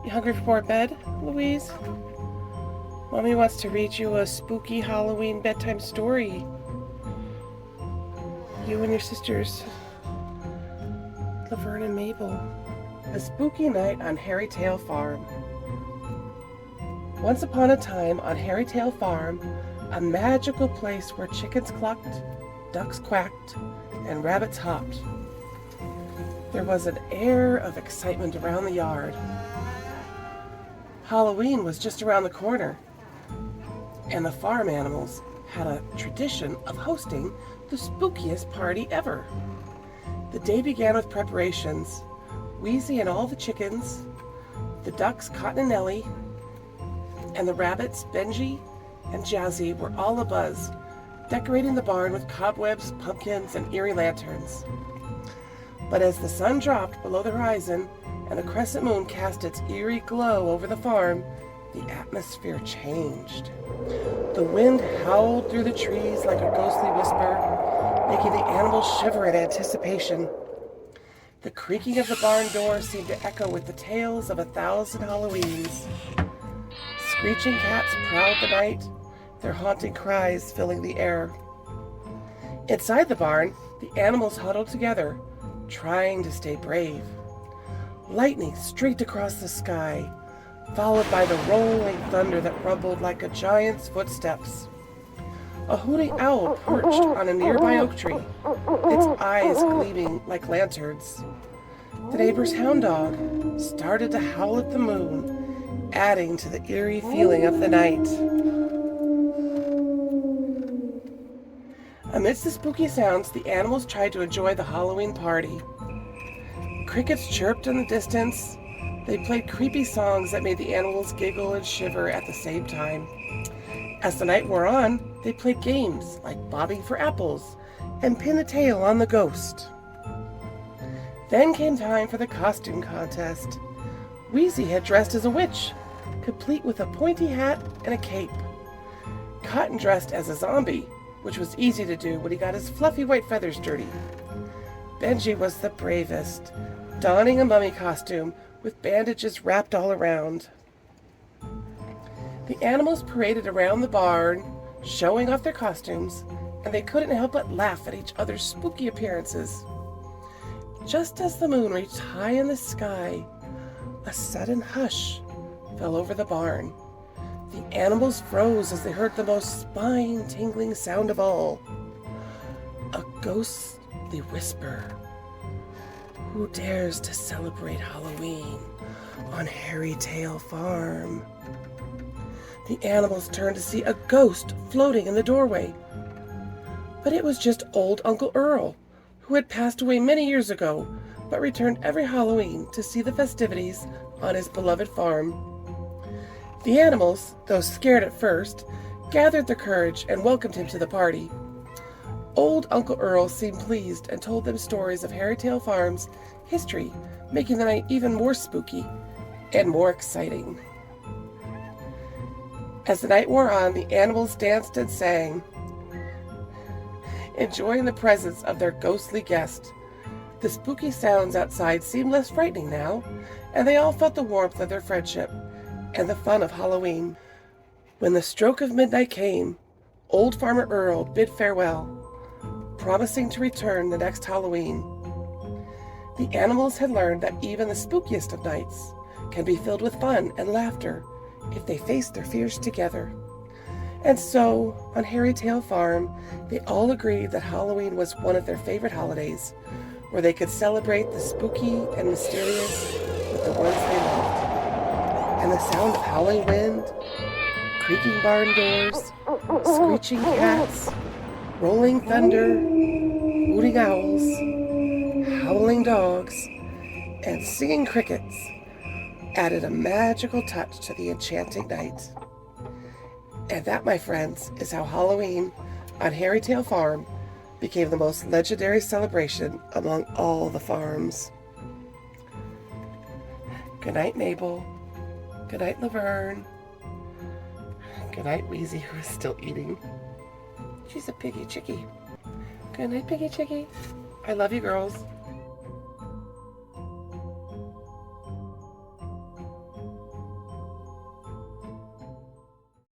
You hungry for more bed, Louise? Mommy wants to read you a spooky Halloween bedtime story. You and your sisters, Laverne and Mabel. A spooky night on Hairytail Farm. Once upon a time on Hairytail Farm, a magical place where chickens clucked, ducks quacked, and rabbits hopped. There was an air of excitement around the yard. Halloween was just around the corner, and the farm animals had a tradition of hosting the spookiest party ever. The day began with preparations. Weezy and all the chickens, the ducks Cotton and Nellie, and the rabbits Benji and Jazzy were all abuzz, decorating the barn with cobwebs, pumpkins, and eerie lanterns. But as the sun dropped below the horizon and the crescent moon cast its eerie glow over the farm, the atmosphere changed. The wind howled through the trees like a ghostly whisper, making the animals shiver in anticipation. The creaking of the barn door seemed to echo with the tales of 1,000 Halloweens. Screeching cats prowled the night, their haunting cries filling the air. Inside the barn, the animals huddled together, trying to stay brave. Lightning streaked across the sky, followed by the rolling thunder that rumbled like a giant's footsteps. A hooting owl perched on a nearby oak tree, its eyes gleaming like lanterns. The neighbor's hound dog started to howl at the moon, adding to the eerie feeling of the night. Amidst the spooky sounds, the animals tried to enjoy the Halloween party. Crickets chirped in the distance. They played creepy songs that made the animals giggle and shiver at the same time. As the night wore on, they played games like bobbing for apples and pin the tail on the ghost. Then came time for the costume contest. Weezy had dressed as a witch, complete with a pointy hat and a cape. Cotton dressed as a zombie, which was easy to do when he got his fluffy white feathers dirty. Benji was the bravest, donning a mummy costume with bandages wrapped all around. The animals paraded around the barn, showing off their costumes, and they couldn't help but laugh at each other's spooky appearances. Just as the moon reached high in the sky, a sudden hush fell over the barn. The animals froze as they heard the most spine-tingling sound of all. A ghostly whisper. Who dares to celebrate Halloween on Hairytail Farm? The animals turned to see a ghost floating in the doorway. But it was just old Uncle Earl, who had passed away many years ago, but returned every Halloween to see the festivities on his beloved farm. The animals, though scared at first, gathered their courage and welcomed him to the party. Old Uncle Earl seemed pleased and told them stories of Hairytail Farm's history, making the night even more spooky and more exciting. As the night wore on, the animals danced and sang, enjoying the presence of their ghostly guest. The spooky sounds outside seemed less frightening now, and they all felt the warmth of their friendship and the fun of Halloween. When the stroke of midnight came, Old Farmer Earl bid farewell, promising to return the next Halloween. The animals had learned that even the spookiest of nights can be filled with fun and laughter if they face their fears together. And so, on Hairytail Farm, they all agreed that Halloween was one of their favorite holidays, where they could celebrate the spooky and mysterious with the ones they loved. And the sound of howling wind, creaking barn doors, screeching cats, rolling thunder, hooting owls, howling dogs, and singing crickets added a magical touch to the enchanting night. And that, my friends, is how Halloween on Hairytail Farm became the most legendary celebration among all the farms. Good night, Mabel. Good night, Laverne. Good night, Weezy, who is still eating. She's a piggy chickie. Good night, piggy chickie. I love you, girls.